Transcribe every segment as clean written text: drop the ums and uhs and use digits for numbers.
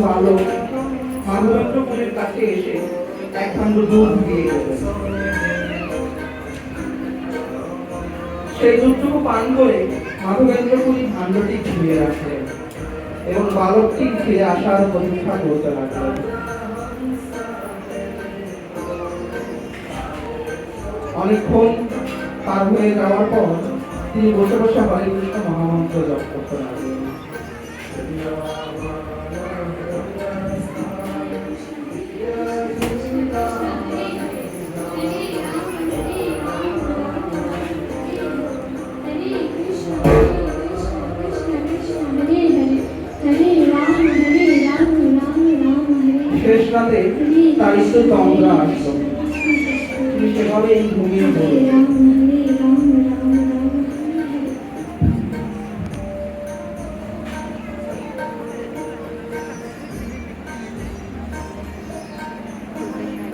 বালক মাধবেন্দ্রপুরীর কাছে এসে এক খণ্ড দুধ দিয়ে গেলেন। সেই দুধটুকু পান করে মাধবেন্দ্রপুরী ভাণ্ডটি ধুয়ে রাখলেন এবং বালকটি ফিরে আসার প্রতীক্ষা করতে লাগলেন। অনেকক্ষণ পার হয়ে যাওয়ার পর তিনি বসে বসে হরে কৃষ্ণ মহামন্ত্র জপ করতে লাগলেন। শেষ রাতে তার স্ত্রী তন্দ্রা আসলো। তিনি সেভাবেই ঘুমিয়ে পড়লেন।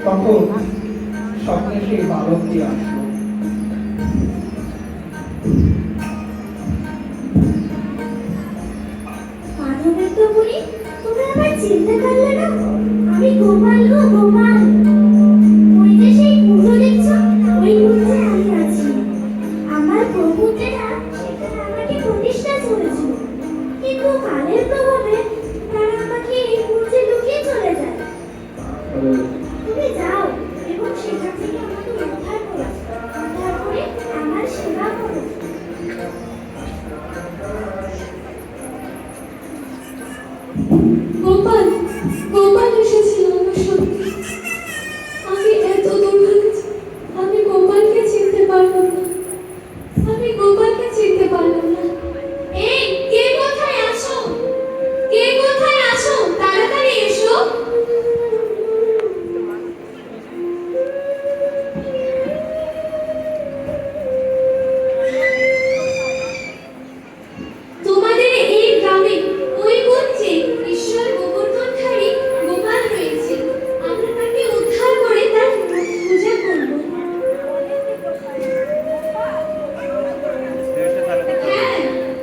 তখন স্বপ্নে সেই বালকটি আসলো। চিন্তা করলে না, আমি গোপাল গো গোপাল। ওই যে সেই কুঁড়ো দেখছো, ওই কুঁড়োতে আমি আছি। আমার প্রভুতেরা সেখানে আমাকে প্রতিষ্ঠা করেছিল, কিন্তু কালের প্রভাবে তারা আমাকে এই কুঁড়োতে লুকিয়ে চলে যায়। তুমি যাও এবং সেখান থেকে আমাকে উদ্ধার করো, উদ্ধার করে আমার সেবা করো। গোপাল গোপাল এসেছিল আমার সত্যি। আমি এত দুর্ভাগ্য, আমি গোপালকে চিনতে পারলাম না, আমি গোপালকে চিনতে পারলাম না। এই কে কোথায় আসো, কে কোথায় আসো, তাড়াতাড়ি এসো। তোমাদের এই গ্রামে ওই কুঞ্জে ঈশ্বর গোবর্ধনধারী গোপাল রয়েছে। আমরা তাকে উদ্ধার করে তার পূজা করব। হ্যাঁ,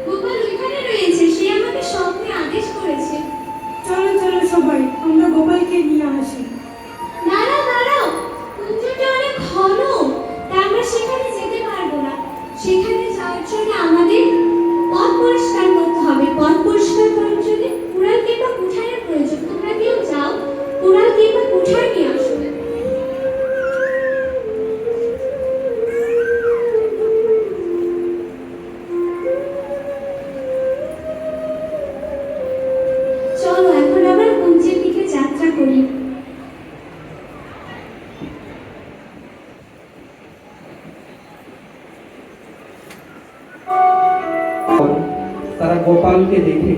গোপাল ওইখানে রয়েছে, সে আমাকে স্বপ্নে আদেশ করেছে। চলো চলো সবাই, আমরা গোপালকে নিয়ে আসি। দাঁড়াও দাঁড়াও, কুঞ্জটা অনেক ঘন, তা আমরা সেখানে যেতে পারবো না। সেখানে যাওয়ার জন্য আমাদের পথ পরিষ্কার করতে হবে। পথ পরিষ্কার করার জন্য কুড়াল কিংবা কুঠারের প্রয়োজন। তোমরা কেউ যাও, কুড়াল কিংবা কুঠার নিয়ে আসো। চলো এখন আমরা কুঞ্জের দিকে যাত্রা করি। তারা গোপালকে দেখে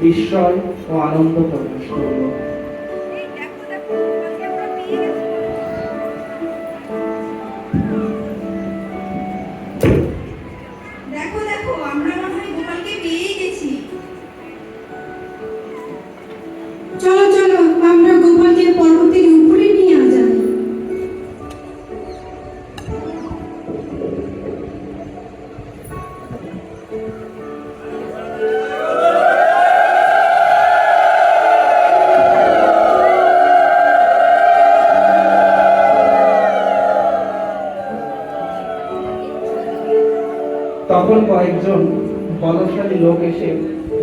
বিস্ময় ও আনন্দ প্রকাশ করল। দেখো দেখো, আমরা মনে হয় গোপালকে পেয়ে গেছি। চলো চলো, আমরা গোপালকে পর্বতের উপরে নিয়ে যাই। তখন কয়েকজন বলশালী লোক এসে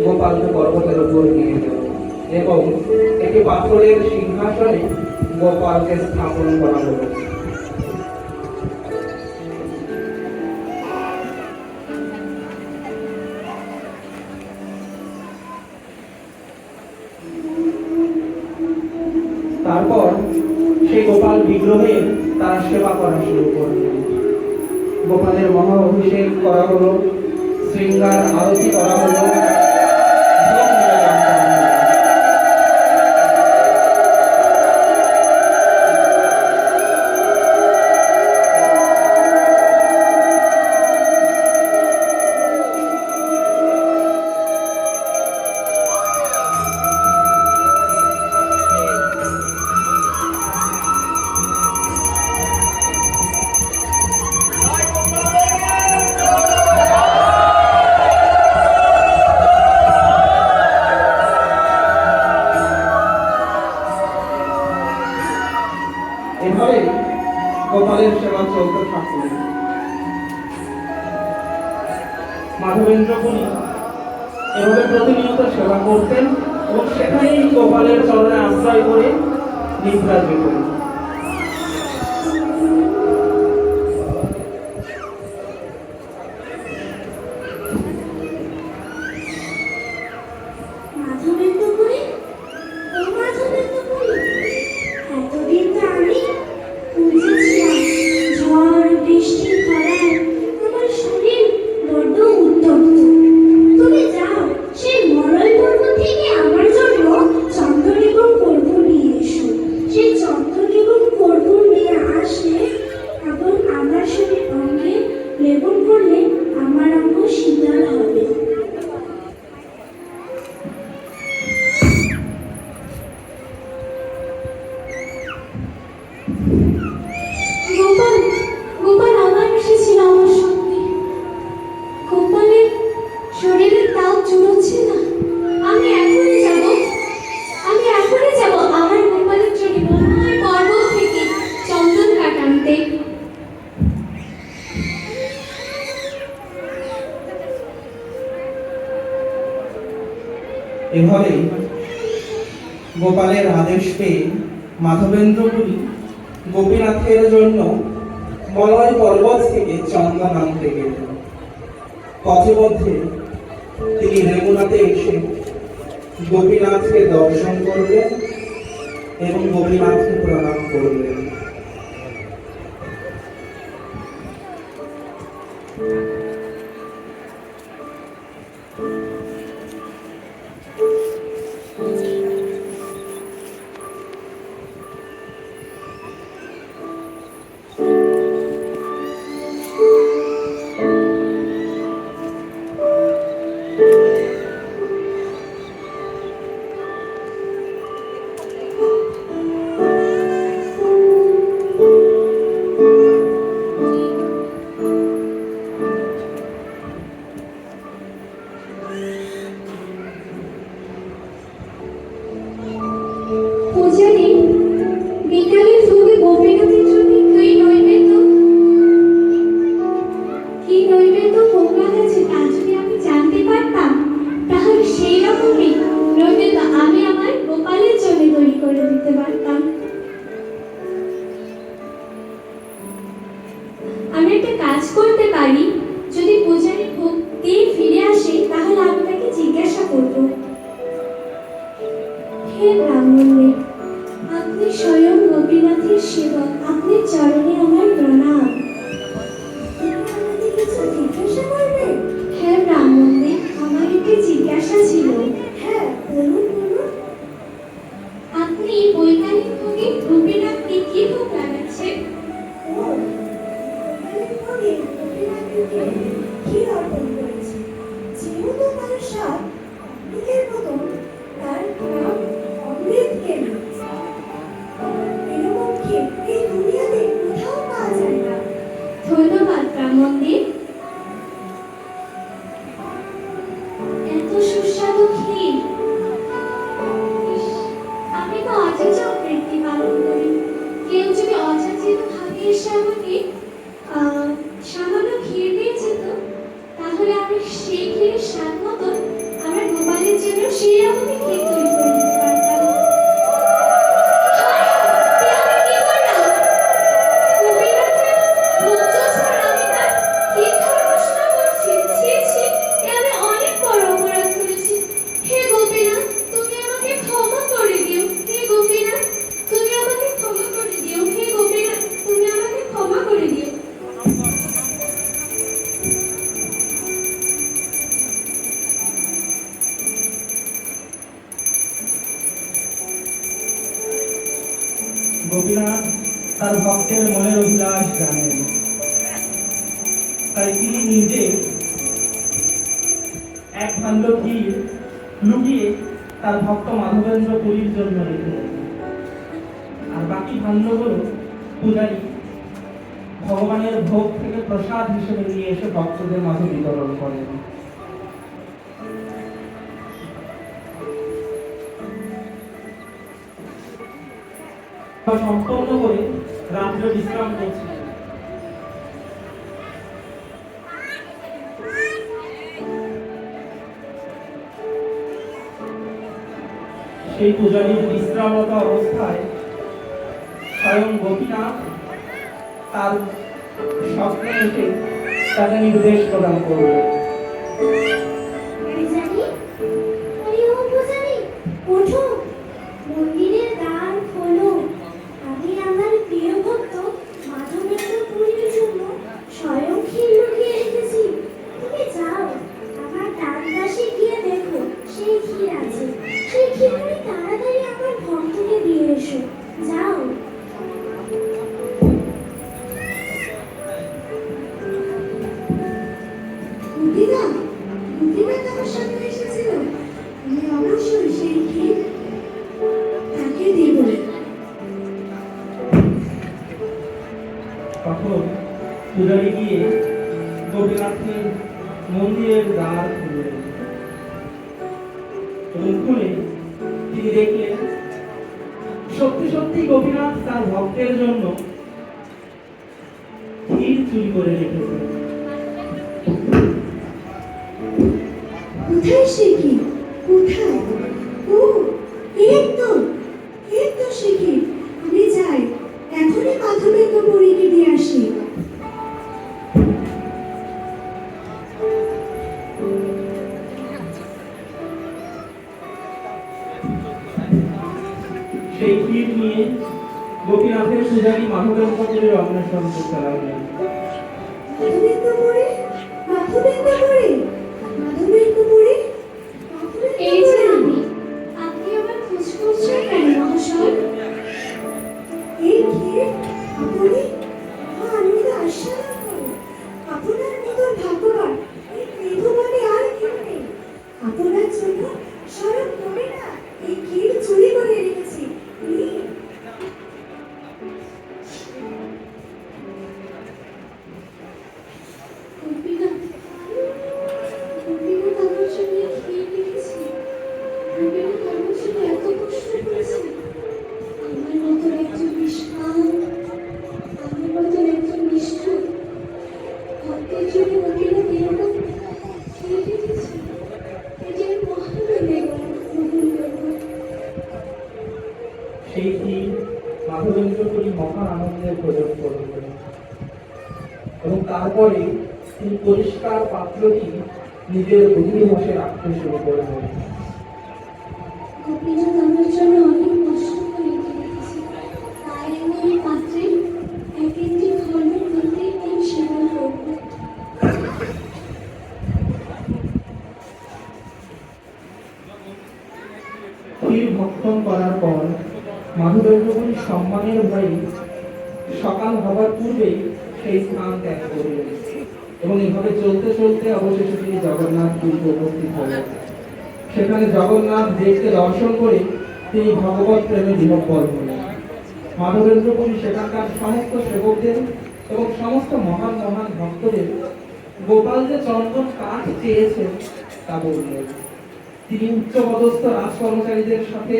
গোপালকে পর্বতের উপর নিয়ে গেল এবং একটি পাথরের সিংহাসনে গোপালকে স্থাপন করা হলো। তারপর সেই গোপাল বিগ্রহে তারা সেবা করা শুরু করলেন। গোপালের মহা অভিষেক করা হলো, শৃঙ্গার আরতি করা হলো, এভাবে গোপালের সেবা চলতে থাকল। মাধবেন্দ্র পুরী এভাবে প্রতিনিয়ত সেবা করতেন এবং সেখানেই গোপালের চরণে আশ্রয় করে নিদ্রা যেতেন। মাধবেন্দ্র পুরী, ও মাধবেন্দ্র পুরী, এতদিন তো আমি বুঝেছিলাম ঝড় বৃষ্টির খরায় আমার শরীর বড্ড উত্তপ্ত। তুমি যাও সেই মলয় পর্বত থেকে আমার জন্য চন্দন এবং কর্পূর নিয়ে এসো। সেই চন্দন এবং কর্পূর নিয়ে আসলে এবং আমার শরীর অঙ্গে লেপন করলে আমার অঙ্গ শীতল হবে। গোপাল, গোপাল আবার এসেছিল আমার সঙ্গে। গোপালের শরীরের তাপ জুড়ছে না। আমি এখনই যাব, আমি এখনই যাব আমার গোপালের জন্য মলয় পর্বত থেকে চন্দন কাঠ আনতে। এভাবেই গোপালের আদেশ পেয়ে মাধবেন্দ্র পুরী গোপীনাথের জন্য মলয় পর্বত থেকে চন্দন আনতে গেলেন। পথে মধ্যে তিনি রেগুনাতে এসে গোপীনাথকে দর্শন করলেন এবং গোপীনাথকে প্রণাম করলেন। পূজারি, বিকালের ভোগে গোপীনাথের জন্য কি নৈবেদ্য প্রজ্ঞা আছে তা যদি আমি জানতে পারতাম, তাহলে সেই রকমই নৈবেদ্য আমি আমার গোপালের জন্য তৈরি করে দিতে পারতাম। আমি একটা কাজ করতে পারি, যদি পূজারি ভোগ দিয়ে ফিরে আসে তাহলে আমি তাকে জিজ্ঞাসা করব, হে ব্রাহ্মণদেব, আপনি স্বয়ং গোপীনাথের সেবক, আপনি চরণে আমার প্রণাম। আমাকে কিছু জিজ্ঞাসা করবে? হ্যাঁ ব্রাহ্মণদেব, আমার একটি জিজ্ঞাসা ছিল। হ্যাঁ, বলুন বলুন। আপনি বৈকালিক ভোগে গোপীনাথকে কি ভোগ লাগাচ্ছেন? ও, গোপালের ভোগে গোপীনাথকে ক্ষীর অর্পণ করেছে। যেহেতু তার স্বাদ অমৃতের মতন, তার নাম অমৃত কেনা। এরকম ক্ষীর এই দুনিয়াতে কোথাও পাওয়া যায় না। ধন্যবাদ ব্রাহ্মণদেব। এত সুস্বাদু ক্ষীর, ইস, আমি তো অযাচিত বৃত্তি পালন করি। কেউ যদি অযাচিত ভাবে এসে আমাকে সামান্য ক্ষীর দিয়ে যেত, তাহলে আমি সেই ক্ষীরের স্বাদ মতন আমার গোপালের জন্য সেই রকমই ক্ষীর তৈরি করে দিতে পারতাম। হায়, এ আমি কি করলাম? গোপীনাথের ভোজ্য ছাড়া আমি তার ক্ষীর খাওয়ার ঘোষণা করছি। ছি ছি, এ আমি অনেক বড় অপরাধ করেছি। হে গোপীনাথ, তুমি আমাকে ক্ষমা করে দিও। হে গোপীনাথ, তুমি আমাকে ক্ষমা করে দিও। হে গোপীনাথ, তুমি আমাকে ক্ষমা করে দিও। গোপীনাথ তার ভক্তের মনের অভিলাষ জানেন, তাই তিনি নিজে এক ভাণ্ড ক্ষীর লুকিয়ে তার ভক্ত মাধবেন্দ্র পুরীর জন্য রেখে, আর বাকি ভাণ্ডগুলো পূজারী ভগবানের ভোগ থেকে প্রসাদ হিসেবে নিয়ে এসে ভক্তদের মাঝে বিতরণ করেন। সম্পন্ন করে রাত্রে বিশ্রাম করছিল। সেই পূজারীর বিশ্রামরত অবস্থায় স্বয়ং গোপীনাথ তার স্বপ্নে এসে তাকে নির্দেশ প্রদান করল। পূজারি, আরে ও পূজারি, ওঠো, মন্দিরের দ্বার খোলো। আমি আমার প্রিয় ভক্ত মাধবেন্দ্র পুরীর জন্য স্বয়ং ক্ষীর লুকিয়ে রেখেছি। তুমি যাও, আমার ডান পাশে গিয়ে দেখো সেই ক্ষীর আছে। সেই ক্ষীর তুমি তাড়াতাড়ি আমার ভক্তকে দিয়ে এসো। যাও। গোপীনাথ, গোপীনাথ আমার সামনে এসেছিল। আমি অবশ্যই সেই ক্ষীর তাকে দেব। তখন পূজারী গিয়ে গোপীনাথের মন্দিরের দ্বার খুললেন এবং খুলে তিনি দেখলেন সত্যি সত্যি গোপীনাথ তার ভক্তের জন্য ক্ষীর চুরি করে রেখেছেন। কোথায় সে ক্ষীর? কোথায়? ও, এই তো সে ক্ষীর। আমি যাই, এখনই মাধবেন্দ্র পুরীকে দিয়ে আসি। সেই ক্ষীর নিয়ে গোপীনাথের পূজারী মাধবেন্দ্র পুরীর অন্বেষণ করতে লাগলেন। মাধবেন্দ্র পুরী, মাধবেন্দ্র পুরী, মাধবেন্দ্র পুরী, এই যে আমি, আপনি আমার খোঁজ করছেন কেন মহাশয়? এই ক্ষীর আপনি আনন্দ আস্বাদন করুন। আপনার মতো ভাগ্যবান এই পৃথিবীতে আর কেউ নেই। আপনার জন্য স্বয়ং গোপীনাথ এই ক্ষীর চুরি করে রেখেছি। নিন। গোপীনাথ, গোপীনাথ আমার জন্য ক্ষীর রেখেছে। গোপীনাথ আমার জন্য এত কষ্ট করেছে। আমার মতো একজন নিষ্কাম, আমার মতো একজন নিষ্ঠুর ভক্তের জন্য গোপীনাথ এরকম ক্ষীর রেখেছে। এটি আমি মহানন্দে গ্রহণ করব। সেই ক্ষীর মাধবেন্দ্র পুরী মহা আনন্দে প্রয়োগ করলেন এবং তারপরে তিনি পরিষ্কার পাত্রটি নিজের অধিবাসে রাখতে শুরু করলেন। গোপীনাথ আমার জন্য অনেক কষ্ট করে রেখেছে। তাই আমি এই পাত্রে এক একটি ফলের প্রত্যেকদিন সেবন করব। ক্ষীর ভক্ষণ করার পর মাধবেন্দ্র পুরী সম্মানের ভয়ে সকাল হবার পূর্বেই সেই স্থান ত্যাগ করলেন এবং এভাবে চলতে চলতে অবশেষে তিনি জগন্নাথ পুরীতে উপস্থিত হলেন। সেখানে জগন্নাথ দেবকে দর্শন করে তিনি ভগবত প্রেমে বিহ্বল হলেন। মাধবেন্দ্র পুরী সেখানকার সমস্ত সেবকদের এবং সমস্ত মহান মহান ভক্তদের গোপাল যে চন্দন কাঠ চেয়েছেন তা বললেন। তিনি উচ্চপদস্থ রাজ কর্মচারীদের সাথে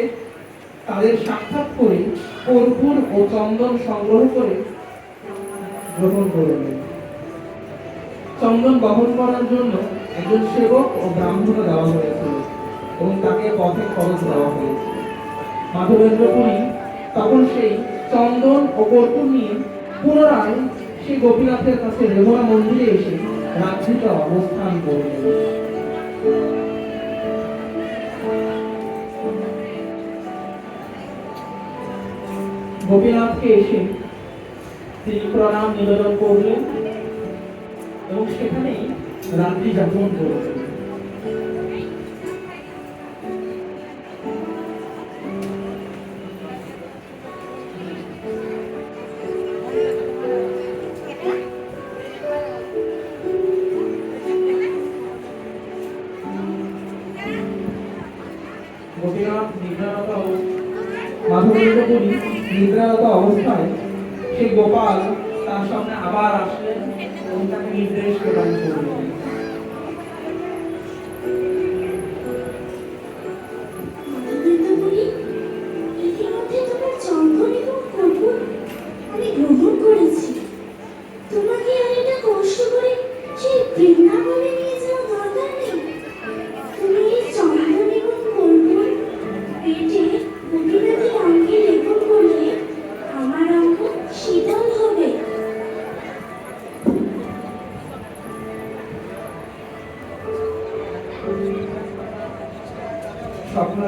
তাদের সাক্ষাৎ করে কর্পূর ও চন্দন সংগ্রহ করে গ্রহণ করলেন। চন্দন বহন করার জন্য একজন সেবক ও ব্রাহ্মণ দেওয়া হয়েছিল এবং তাকে পথে খরচ দেওয়া হয়েছে। মাধবেন্দ্র পুরী তখন সেই চন্দন ও কর্পূর নিয়ে পুনরায় সেই গোপীনাথের কাছে রেমনা মন্দিরে এসে রাত্রিতে অবস্থান করলেন। গোপীনাথকে এসে তিনি প্রণাম নিবেদন করলেন এবং সেখানেই রাত্রি যাপন করলেন। গোপীনাথ নিদ্রারত মাধবেন্দ্র পুরী নিদ্রারত অবস্থায় সেই গোপাল তার সামনে আবার আসলেন এবং তাকে নির্দেশ প্রদান করলেন। মাধবেন্দ্র পুরী, ইতিমধ্যে তোমার চন্দন এবং কর্পূর আমি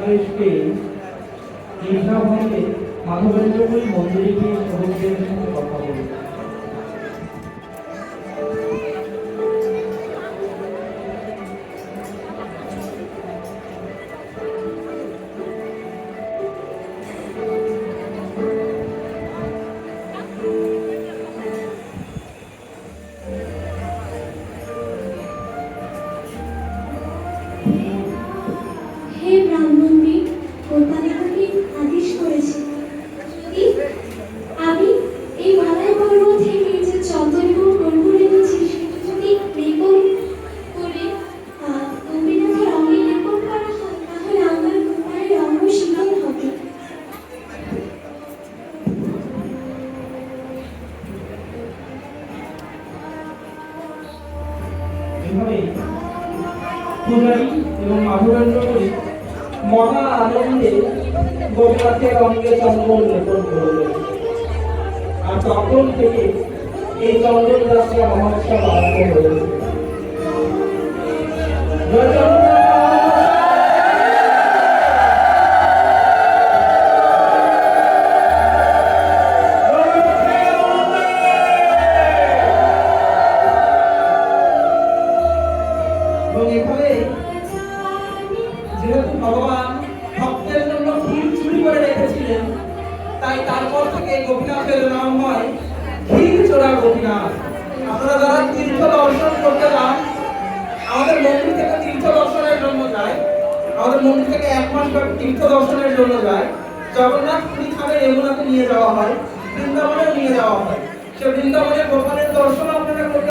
আদেশ পেয়ে দীর্ঘাভঙ্গে মাধবেন্দ্রপুরী মন্দিরে গিয়ে শহীদদের সঙ্গে কথা বলল। হে ব্রাহ্মণবীর, গোপাল আমাকে আদেশ করেছে যদি আমি এই মালাই পর্বত থেকে যে চন্দন এবং কর্পূর এনেছি সেটা যদি লেপন করে গোপীনাথের অঙ্গে লেপন করা হয় তাহলে আমার গোপালের অঙ্গ শীতল হবে। এভাবে পূজারী এবং মাধবেন্দ্রপুরী মহা আনন্দে গোপীনাথের অঙ্গে চন্দন লেপন করলেন। আর তখন থেকে এই চন্দন যাত্রা মহোৎসব আরম্ভ হল। জয় জগন্নাথ। এবং এভাবে যেহেতু ভগবান ভক্তের জন্য ক্ষীর চুরি করে রেখেছিলেন, তাই তারপর থেকে গোপীনাথের নাম হয় ক্ষীর চোরা গোপীনাথ। আপনারা যারা তীর্থ দর্শন করতে যান, আমাদের মন্দির থেকে তীর্থ দর্শনের জন্য যায়, আমাদের মন্দির থেকে 1 মাস ব্যাপী তীর্থ দর্শনের জন্য যায়। জগন্নাথ পুরী থেকে যমুনাতে নিয়ে যাওয়া হয়, বৃন্দাবনেও নিয়ে যাওয়া হয়। সে বৃন্দাবনের গোপালের দর্শন আপনারা করতে